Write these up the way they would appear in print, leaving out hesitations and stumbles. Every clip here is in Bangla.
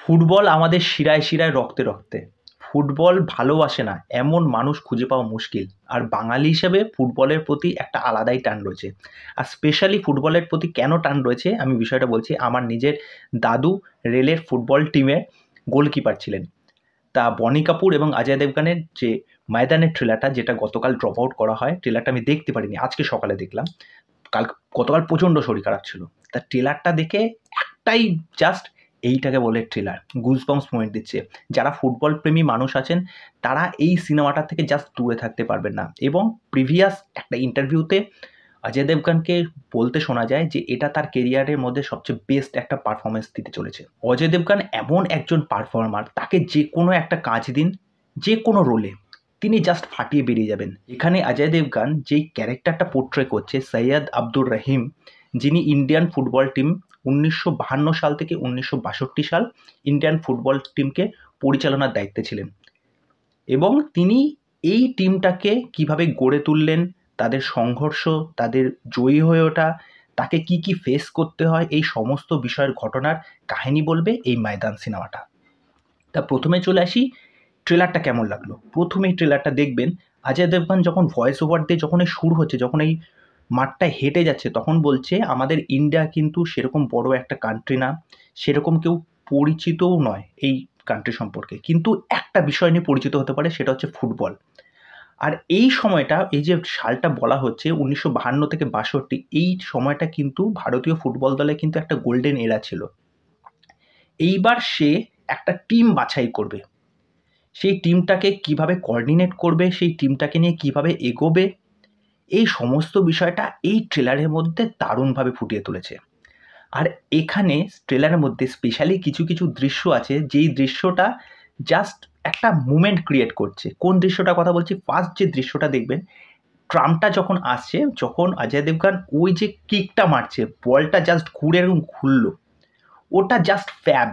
ফুটবল আমাদের শিরায় শিরায় রক্তে রক্তে। ফুটবল ভালোবাসে না এমন মানুষ খুঁজে পাওয়া মুশকিল। আর বাঙালি হিসেবে ফুটবলের প্রতি একটা আলাদাই টান রয়েছে। আর স্পেশালি ফুটবলের প্রতি কেন টান রয়েছে আমি বিষয়টা বলছি। আমার নিজের দাদু রেলের ফুটবল টিমের গোলকিপার ছিলেন। তা বনি কাপুর এবং অজয় দেবগানের যে ময়দানের ট্রেলারটা, যেটা গতকাল ড্রপ আউট করা হয়, ট্রেলারটা আমি দেখতে পারিনি, আজকে সকালে দেখলাম। কাল গতকাল প্রচণ্ড শরীর খারাপ ছিল। তা ট্রেলারটা দেখে একটাই জাস্ট এইটাকে বলে ট্রেলার, গুজবাম্পস মোমেন্ট দিচ্ছে। যারা ফুটবল প্রেমী মানুষ আছেন তারা এই সিনেমাটা থেকে জাস্ট দূরে থাকতে পারবেন না। এবং প্রিভিয়াস একটা ইন্টারভিউতে অজয় দেবগানকে বলতে শোনা যায় যে এটা তার কেরিয়ারের মধ্যে সবচেয়ে বেস্ট একটা পারফরমেন্স দিতে চলেছে। অজয় দেবগান এমন একজন পারফর্মার, তাকে যে কোনো একটা কাজ দিন, যে কোনো রোলে তিনি জাস্ট ফাটিয়ে বেরিয়ে যাবেন। এখানে অজয় দেবগান যেই ক্যারেক্টারটা পোর্ট্রে করছে, সৈয়দ আব্দুর রহিম, যিনি ইন্ডিয়ান ফুটবল টিম 1952 সাল থেকে 1962 সাল ইন্ডিয়ান ফুটবল টিমকে পরিচালনার দায়িত্বে ছিলেন। এবং তিনি এই টিমটাকে কিভাবে গড়ে তুললেন, তাদের সংঘর্ষ, তাদের জয়ী হয়ে ওঠা, তাকে কি কি ফেস করতে হয়, এই সমস্ত বিষয়ের ঘটনার কাহিনী বলবে এই ময়দান সিনেমাটা। তা প্রথমে চলে আসি ট্রেলারটা কেমন লাগলো। প্রথমেই ট্রেলারটা দেখবেন, অজয় দেবগন যখন ভয়েস ওভার দিয়ে যখন এই শুরু হচ্ছে, যখন এই মাঠটায় হেঁটে যাচ্ছে, তখন বলছে আমাদের ইন্ডিয়া কিন্তু সেরকম বড় একটা কান্ট্রি না, সেরকম কেউ পরিচিতও নয় এই কান্ট্রি সম্পর্কে, কিন্তু একটা বিষয় নিয়ে পরিচিত হতে পারে, সেটা হচ্ছে ফুটবল। আর এই সময়টা, এই যে সালটা বলা হচ্ছে 1952 থেকে 62, এই সময়টা কিন্তু ভারতীয় ফুটবল দলে কিন্তু একটা গোল্ডেন এরা ছিল। এইবার সে একটা টিম বাছাই করবে, সেই টিমটাকে কিভাবে কোঅর্ডিনেট করবে, সেই টিমটাকে নিয়ে কিভাবে এগোবে, এই সমস্ত বিষয়টা এই ট্রেলারের মধ্যে দারুণভাবে ফুটিয়ে তুলেছে। আর এখানে ট্রেলারের মধ্যে স্পেশালি কিছু কিছু দৃশ্য আছে, যেই দৃশ্যটা জাস্ট একটা মুমেন্ট ক্রিয়েট করছে। কোন দৃশ্যটা কথা বলছি? ফার্স্ট যে দৃশ্যটা দেখবেন, ট্রামটা যখন আসছে, যখন অজয় দেবগান ওই যে কিকটা মারছে, বলটা জাস্ট ঘুরে এরকম ঘুরলো, ওটা জাস্ট ফ্যাব।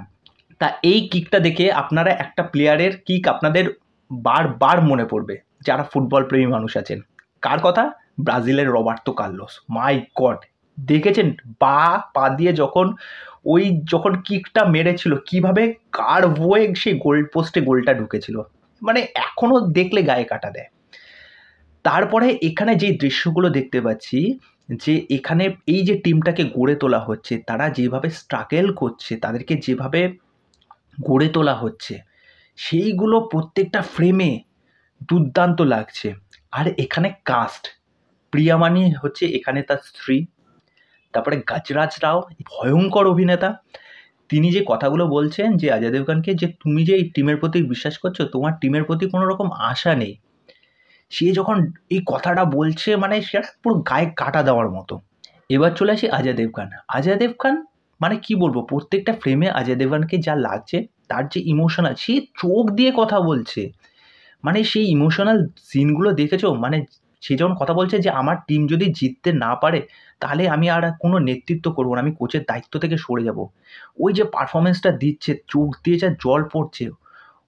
তা এই কিকটা দেখে আপনারা একটা প্লেয়ারের কিক আপনাদের বারবার মনে পড়বে, যারা ফুটবল প্রেমী মানুষ আছেন। কার কথা? ব্রাজিলের রবার্তো কার্লোস। মাই গড, দেখেছেন পা দিয়ে যখন কিকটা মেরেছিল, কিভাবে কার্ভ হয়ে সেই গোল পোস্টে গোলটা ঢুকেছিল, মানে এখনো দেখলে গায়ে কাটা দেয়। তারপরে এখানে যে দৃশ্যগুলো দেখতে পাচ্ছি, যে এখানে এই যে টিমটাকে গড়ে তোলা হচ্ছে, তারা যেভাবে স্ট্রাগল করছে, তাদেরকে যেভাবে গড়ে তোলা হচ্ছে, সেইগুলো প্রত্যেকটা ফ্রেমে দুর্দান্ত লাগছে। আর এখানে কাস্ট, প্রিয়ামানি হচ্ছে এখানে তার স্ত্রী, তারপরে গজরাজ রাও ভয়ঙ্কর অভিনেতা। তিনি যে কথাগুলো বলছেন যে অজয় দেবগনকে, যে তুমি যে এই টিমের প্রতি বিশ্বাস করছো, তোমার টিমের প্রতি কোনো রকম আশা নেই, সে যখন এই কথাটা বলছে, মানে সেটা পুরো গায়ে কাটা দেওয়ার মতো। এবার চলে আসি অজয় দেবগন। অজয় দেবগন মানে কি বলবো, প্রত্যেকটা ফ্রেমে অজয় দেবগনকে যা লাগছে, তার যে ইমোশনাল, সে চোখ দিয়ে কথা বলছে, মানে সেই ইমোশনাল সিনগুলো দেখেছো? মানে সে যখন কথা বলছে যে আমার টিম যদি জিততে না পারে, তাহলে আমি আর কোনো নেতৃত্ব করবো না, আমি কোচের দায়িত্ব থেকে সরে যাব। ওই যে পারফরমেন্সটা দিচ্ছে, চোখ দিয়ে যা জল পড়ছে,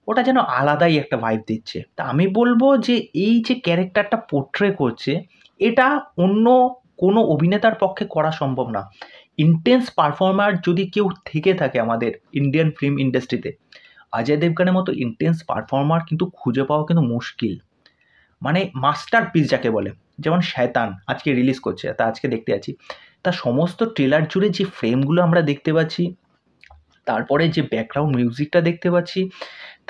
ওটা যেন আলাদাই একটা ভাইব দিচ্ছে। তা আমি বলবো যে এই যে ক্যারেক্টারটা পোর্ট্রে করছে, এটা অন্য কোনো অভিনেতার পক্ষে করা সম্ভব না। ইন্টেন্স পারফর্মার যদি কেউ থেকে থাকে আমাদের ইন্ডিয়ান ফিল্ম ইন্ডাস্ট্রিতে, অজয় দেবগনের মতো ইন্টেন্স পারফর্মার কিন্তু খুঁজে পাওয়া কিন্তু মুশকিল। মানে মাস্টারপিস যাকে বলে। যেমন শয়তান আজকে রিলিজ করছে, তা আজকে দেখতে যাচ্ছি। তার সমস্ত ট্রেলার জুড়ে যে ফ্রেমগুলো আমরা দেখতে পাচ্ছি, তারপরে যে ব্যাকগ্রাউন্ড মিউজিকটা দেখতে পাচ্ছি,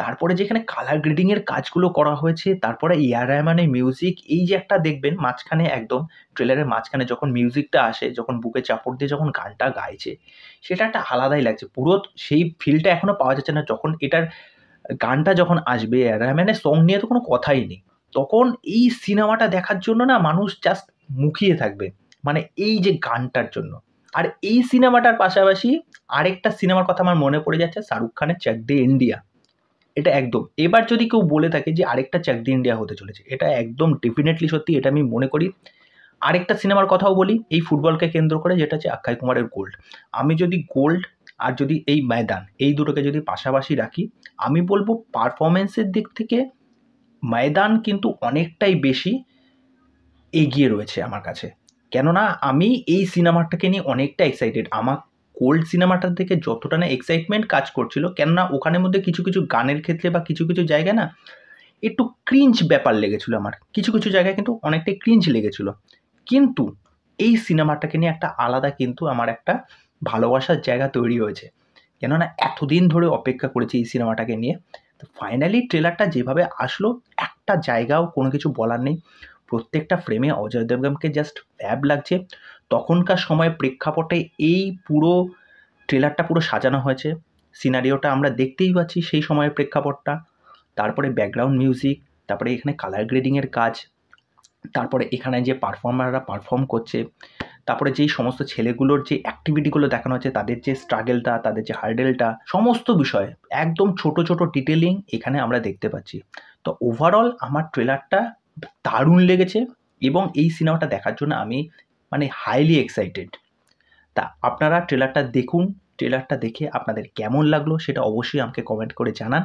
তারপরে যেখানে কালার গ্রেডিংয়ের কাজগুলো করা হয়েছে, তারপরে এআর রহমানের মিউজিক, এই যে একটা দেখবেন মাঝখানে, একদম ট্রেলারের মাঝখানে যখন মিউজিকটা আসে, যখন বুকে চাপড় দিয়ে যখন গানটা গাইছে, সেটা একটা আলাদাই লাগছে। পুরো সেই ফিলটা এখনও পাওয়া যাচ্ছে না। যখন এটার গানটা যখন আসবে, এআর রহমানের সং নিয়ে তো কোনো কথাই নেই, তখন এই সিনেমাটা দেখার জন্য না মানুষ জাস্ট মুখিয়ে থাকবে, মানে এই যে গানটার জন্য। আর এই সিনেমাটার পাশাপাশি আরেকটা সিনেমার কথা আমার মনে পড়ে যাচ্ছে, শাহরুখ খানের চাক দে ইন্ডিয়া। এটা একদম, এবার যদি কেউ বলে থাকে যে আরেকটা চাক দে ইন্ডিয়া হতে চলেছে, এটা একদম ডেফিনেটলি সত্যি, এটা আমি মনে করি। আরেকটা সিনেমার কথাও বলি এই ফুটবলকে কেন্দ্র করে, যেটা হচ্ছে অক্ষয় কুমারের গোল্ড। আমি যদি গোল্ড আর যদি এই ময়দান, এই দুটোকে যদি পাশাপাশি রাখি, আমি বলবো পারফরমেন্সের দিক থেকে ময়দান কিন্তু অনেকটাই বেশি এগিয়ে রয়েছে আমার কাছে। কেননা আমি এই সিনেমাটাকে নিয়ে অনেকটা এক্সাইটেড। আমার কোল্ড সিনেমাটার থেকে যতটা না এক্সাইটমেন্ট কাজ করছিল, কেননা ওখানের মধ্যে কিছু কিছু গানের ক্ষেত্রে বা কিছু কিছু জায়গায় না একটু ক্রিঞ্জ ব্যাপার লেগেছিল আমার, কিছু কিছু জায়গায় কিন্তু অনেকটাই ক্রিঞ্জ লেগেছিল। কিন্তু এই সিনেমাটাকে নিয়ে একটা আলাদা কিন্তু আমার একটা ভালোবাসার জায়গা তৈরি হয়েছে, কেননা এতদিন ধরে অপেক্ষা করেছি এই সিনেমাটাকে নিয়ে। তো ফাইনালি ট্রেলারটা যেভাবে আসলো, একটা জায়গাও কোনো কিছু বলার নেই, প্রত্যেকটা ফ্রেমে অজয় দেবগনকে জাস্ট ফ্যাব লাগছে। তখনকার সময় প্রেক্ষাপটে এই পুরো ট্রেলারটা পুরো সাজানো হয়েছে, সিনারিওটা আমরা দেখতেই পাচ্ছি সেই সময়ের প্রেক্ষাপটটা, তারপরে ব্যাকগ্রাউন্ড মিউজিক, তারপরে এখানে কালার গ্রেডিংয়ের কাজ, তারপরে এখানে যে পারফর্মাররা পারফর্ম করছে, তারপরে যেই সমস্ত ছেলেগুলোর যে অ্যাক্টিভিটিগুলো দেখানো হচ্ছে, তাদের যে স্ট্রাগলটা, তাদের যে হার্ডেলটা, সমস্ত বিষয় একদম ছোট ছোট ডিটেলিং এখানে আমরা দেখতে পাচ্ছি। তো ওভারঅল আমার ট্রেলারটা দারুণ লেগেছে এবং এই সিনেমাটা দেখার জন্য আমি মানে হাইলি এক্সাইটেড। তা আপনারা ট্রেলারটা দেখুন, ট্রেলারটা দেখে আপনাদের কেমন লাগলো সেটা অবশ্যই আমাকে কমেন্ট করে জানান।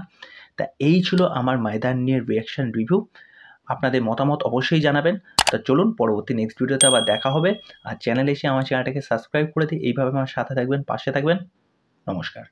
তা এই ছিল আমার ময়দান নিয়ে রিঅ্যাকশন রিভিউ। আপনাদের মতামত অবশ্যই জানাবেন। তা চলুন পরবর্তী নেক্সট ভিডিওতে আবার দেখা হবে। আর চ্যানেলে এসে আমার চ্যানেলটাকে সাবস্ক্রাইব করে দিয়ে এইভাবে আমার সাথে থাকবেন, পাশে থাকবেন। নমস্কার।